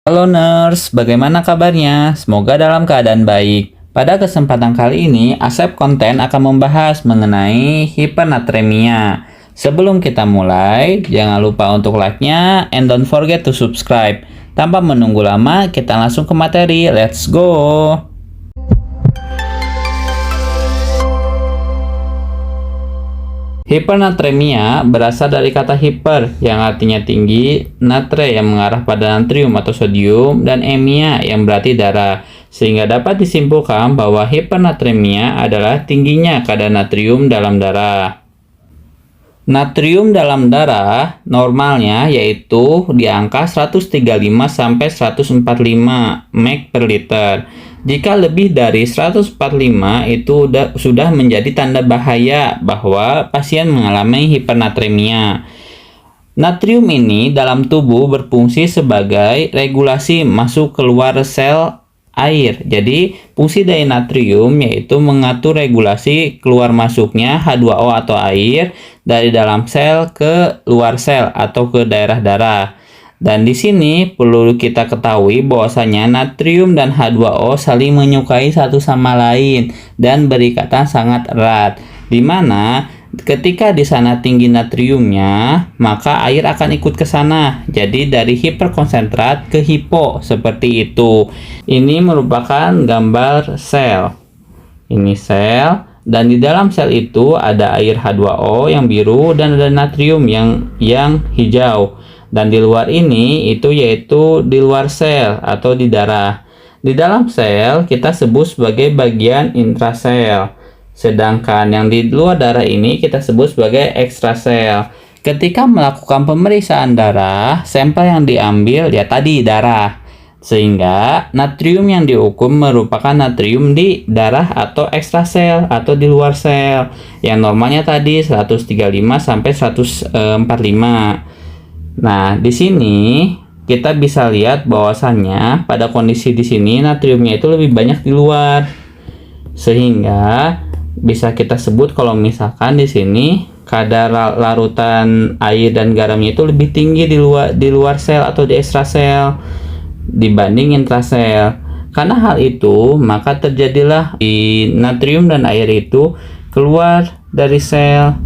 Halo nurse, bagaimana kabarnya? Semoga dalam keadaan baik. Pada kesempatan kali ini, Asep Konten akan membahas mengenai hipernatremia. Sebelum kita mulai, jangan lupa untuk like-nya and don't forget to subscribe. Tanpa menunggu lama, kita langsung ke materi. Let's go! Hipernatremia berasal dari kata hiper yang artinya tinggi, natre yang mengarah pada natrium atau sodium, dan emia yang berarti darah. Sehingga dapat disimpulkan bahwa hipernatremia adalah tingginya kadar natrium dalam darah. Natrium dalam darah normalnya yaitu di angka 135 sampai 145 mg per liter. Jika lebih dari 145 itu sudah menjadi tanda bahaya bahwa pasien mengalami hipernatremia. Natrium ini dalam tubuh berfungsi sebagai regulasi masuk keluar sel air. Jadi, fungsi dari natrium yaitu mengatur regulasi keluar masuknya H2O atau air dari dalam sel ke luar sel atau ke daerah darah. Dan di sini perlu kita ketahui bahwasanya natrium dan H2O saling menyukai satu sama lain dan berikatan sangat erat. Di mana ketika di sana tinggi natriumnya, maka air akan ikut ke sana. Jadi dari hiperkonsentrat ke hipo seperti itu. Ini merupakan gambar sel. Ini sel, dan di dalam sel itu ada air H2O yang biru dan ada natrium yang hijau. Dan di luar ini itu yaitu di luar sel atau di darah. Di dalam sel kita sebut sebagai bagian intrasel. Sedangkan yang di luar darah ini kita sebut sebagai ekstrasel. Ketika melakukan pemeriksaan darah, sampel yang diambil ya tadi darah. Sehingga natrium yang diukur merupakan natrium di darah atau ekstrasel atau di luar sel. Yang normalnya tadi 135 sampai 145. Nah, di sini kita bisa lihat bahwasannya pada kondisi di sini natriumnya itu lebih banyak di luar. Sehingga bisa kita sebut kalau misalkan di sini kadar larutan air dan garamnya itu lebih tinggi di luar sel atau di ekstrasel dibanding intrasel. Karena hal itu, maka terjadilah di natrium dan air itu keluar dari sel.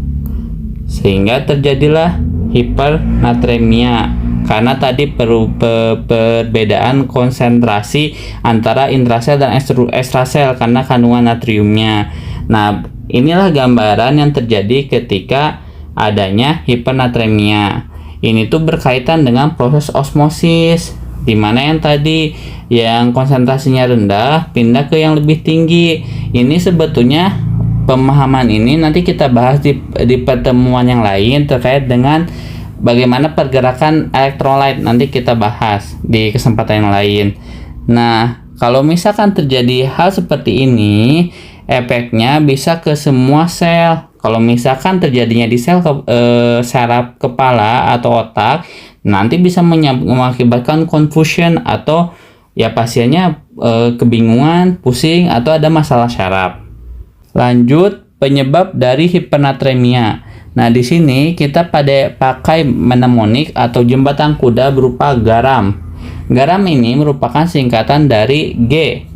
Sehingga terjadilah hipernatremia karena tadi perbedaan konsentrasi antara intrasel dan ekstrasel karena kandungan natriumnya. Nah, inilah gambaran yang terjadi ketika adanya hipernatremia. Ini tuh berkaitan dengan proses osmosis, di mana yang tadi yang konsentrasinya rendah pindah ke yang lebih tinggi. Ini sebetulnya pemahaman ini nanti kita bahas di pertemuan yang lain terkait dengan bagaimana pergerakan elektrolit, nanti kita bahas di kesempatan yang lain. Nah, kalau misalkan terjadi hal seperti ini, efeknya bisa ke semua sel. Kalau misalkan terjadinya di sel saraf kepala atau otak, nanti bisa mengakibatkan confusion atau ya pasiennya kebingungan, pusing atau ada masalah syaraf. Lanjut, penyebab dari hipernatremia. Nah, di sini kita pakai mnemonik atau jembatan kuda berupa garam. Garam ini merupakan singkatan dari G,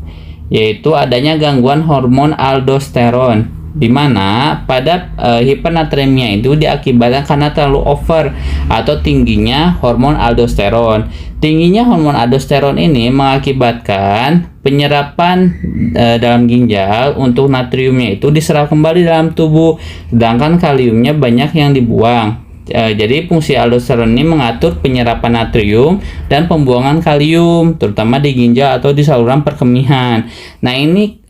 yaitu adanya gangguan hormon aldosteron, di mana pada hipernatremia itu diakibatkan karena terlalu over atau tingginya hormon aldosteron. Tingginya hormon aldosteron ini mengakibatkan penyerapan dalam ginjal untuk natriumnya itu diserap kembali dalam tubuh, sedangkan kaliumnya banyak yang dibuang. Jadi fungsi aldosteron ini mengatur penyerapan natrium dan pembuangan kalium, terutama di ginjal atau di saluran perkemihan. Nah, ini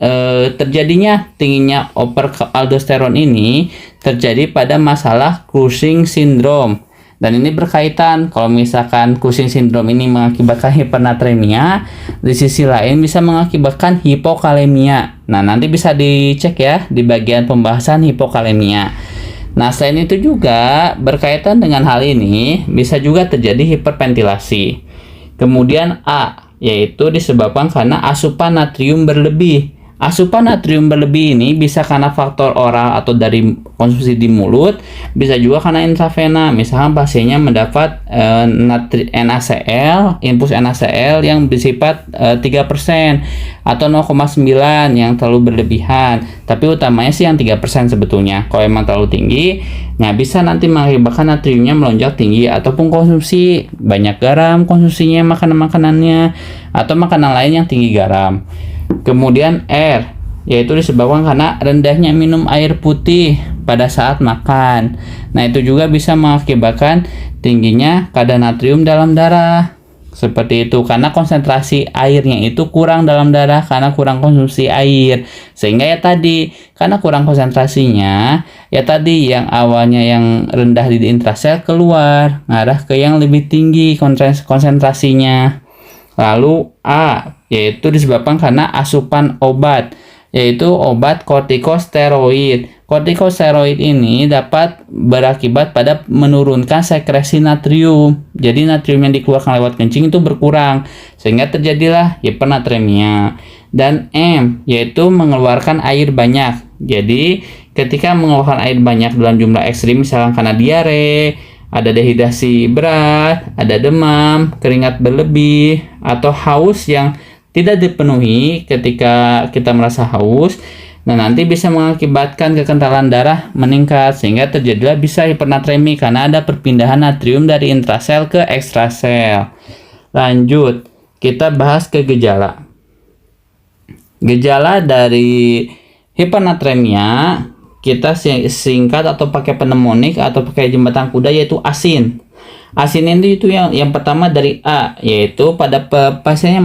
terjadinya tingginya over aldosteron ini terjadi pada masalah Cushing syndrome. Dan ini berkaitan, kalau misalkan Cushing syndrome ini mengakibatkan hipernatremia, di sisi lain bisa mengakibatkan hipokalemia. Nah, nanti bisa dicek ya di bagian pembahasan hipokalemia. Nah, selain itu juga berkaitan dengan hal ini, bisa juga terjadi hiperventilasi. Kemudian A, yaitu disebabkan karena asupan natrium berlebih Asupan natrium berlebih ini bisa karena faktor oral atau dari konsumsi di mulut, bisa juga karena intravena. Misalkan pasiennya mendapat NaCl, infus NaCl yang bersifat 3% atau 0,9 yang terlalu berlebihan. Tapi utamanya sih yang 3% sebetulnya. Kalau emang terlalu tinggi, nah bisa nanti mengakibatkan natriumnya melonjak tinggi, ataupun konsumsi banyak garam, konsumsinya makanannya atau makanan lain yang tinggi garam. Kemudian R, yaitu disebabkan karena rendahnya minum air putih pada saat makan. Nah, itu juga bisa mengakibatkan tingginya kadar natrium dalam darah. Seperti itu, karena konsentrasi airnya itu kurang dalam darah karena kurang konsumsi air. Sehingga ya tadi, karena kurang konsentrasinya, ya tadi yang awalnya yang rendah di intrasel keluar, ngarah ke yang lebih tinggi konsentrasinya. Lalu A, yaitu disebabkan karena asupan obat, yaitu obat kortikosteroid. Kortikosteroid ini dapat berakibat pada menurunkan sekresi natrium. Jadi natrium yang dikeluarkan lewat kencing itu berkurang, sehingga terjadilah hipernatremia. Dan M, yaitu mengeluarkan air banyak. Jadi ketika mengeluarkan air banyak dalam jumlah ekstrim, misalkan karena diare, ada dehidrasi berat, ada demam, keringat berlebih, atau haus yang tidak dipenuhi ketika kita merasa haus. Nah, nanti bisa mengakibatkan kekentalan darah meningkat, sehingga terjadilah bisa hipernatremi karena ada perpindahan natrium dari intrasel ke ekstrasel. Lanjut, kita bahas ke gejala. Gejala dari hipernatremia kita singkat atau pakai pneumonik atau pakai jembatan kuda, yaitu asin. Asin ini itu yang pertama dari A, yaitu pada pasien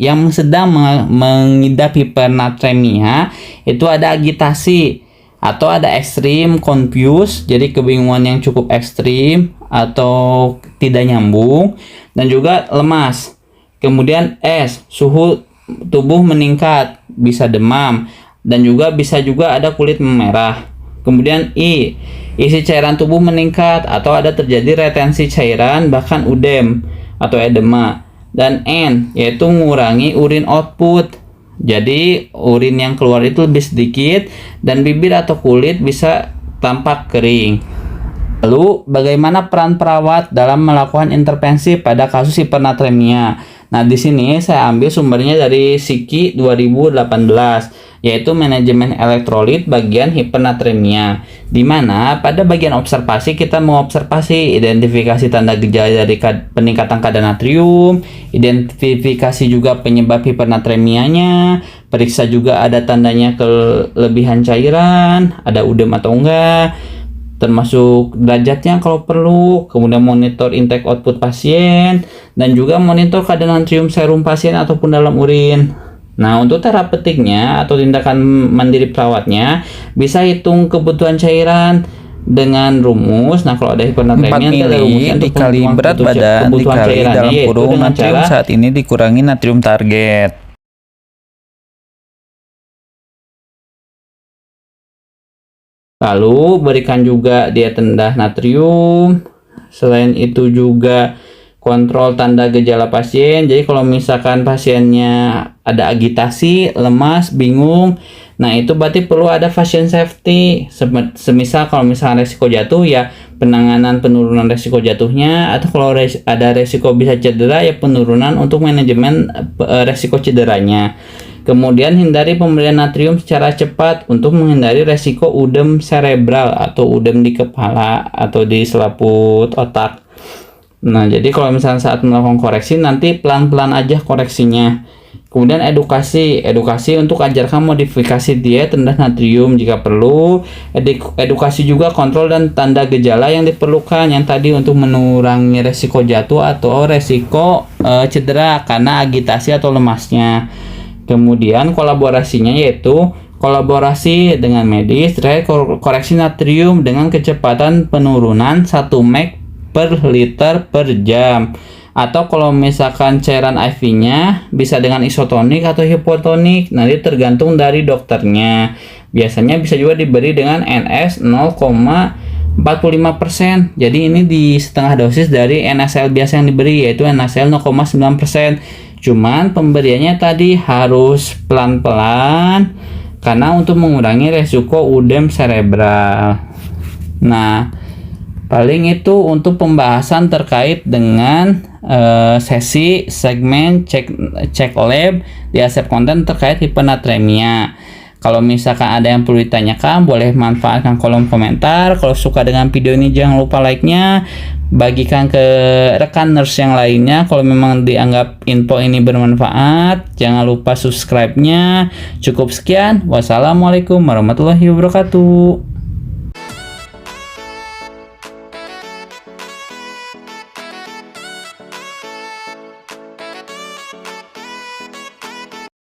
yang sedang mengidap hipernatremia itu ada agitasi atau ada ekstrim, confuse, jadi kebingungan yang cukup ekstrim atau tidak nyambung, dan juga lemas. Kemudian S, suhu tubuh meningkat, bisa demam, dan juga bisa ada kulit memerah. Kemudian I, isi cairan tubuh meningkat atau ada terjadi retensi cairan, bahkan udem atau edema. Dan N, yaitu mengurangi urin output. Jadi urin yang keluar itu lebih sedikit dan bibir atau kulit bisa tampak kering. Lalu bagaimana peran perawat dalam melakukan intervensi pada kasus hipernatremia? Nah, di sini saya ambil sumbernya dari Psiki 2018, yaitu manajemen elektrolit bagian hipernatremia, di mana pada bagian observasi kita mengobservasi identifikasi tanda gejala dari peningkatan kadar natrium, identifikasi juga penyebab hipernatremianya, periksa juga ada tandanya kelebihan cairan, ada udem atau enggak, termasuk derajatnya kalau perlu, kemudian monitor intake output pasien, dan juga monitor kadar natrium serum pasien ataupun dalam urin. Nah, untuk terapeutiknya atau tindakan mandiri perawatnya bisa hitung kebutuhan cairan dengan rumus. Nah, kalau ada hipernatremia ada rumusnya dikali berat badan dikali dalam kurung natrium saat ini dikurangi natrium target. Lalu berikan juga diet rendah natrium. Selain itu juga kontrol tanda gejala pasien. Jadi kalau misalkan pasiennya ada agitasi, lemas, bingung, nah itu berarti perlu ada patient safety. Semisal kalau misalkan resiko jatuh, ya penanganan penurunan resiko jatuhnya, atau kalau ada resiko bisa cedera, ya penurunan untuk manajemen resiko cederanya. Kemudian hindari pemberian natrium secara cepat untuk menghindari resiko udem cerebral atau udem di kepala atau di selaput otak. Nah, jadi kalau misalnya saat melakukan koreksi, nanti pelan-pelan aja koreksinya. Kemudian edukasi untuk ajarkan modifikasi diet rendah natrium jika perlu. Edukasi juga kontrol dan tanda gejala yang diperlukan, yang tadi untuk mengurangi resiko jatuh atau resiko cedera karena agitasi atau lemasnya. Kemudian kolaborasinya yaitu kolaborasi dengan medis terkait koreksi natrium dengan kecepatan penurunan 1 mg per liter per jam, atau kalau misalkan cairan IV-nya bisa dengan isotonik atau hipotonik, nanti tergantung dari dokternya. Biasanya bisa juga diberi dengan NS 0,45%. Jadi ini di setengah dosis dari NaCl biasa yang diberi, yaitu NaCl 0,9%. Cuman pemberiannya tadi harus pelan-pelan karena untuk mengurangi resiko udem cerebral. Nah, paling itu untuk pembahasan terkait dengan sesi segmen cek lab di Asep Konten terkait hipernatremia. Kalau misalkan ada yang perlu ditanyakan, boleh manfaatkan kolom komentar. Kalau suka dengan video ini, jangan lupa like-nya, bagikan ke rekan nurse yang lainnya. Kalau memang dianggap info ini bermanfaat, jangan lupa subscribe-nya. Cukup sekian. Wassalamualaikum warahmatullahi wabarakatuh.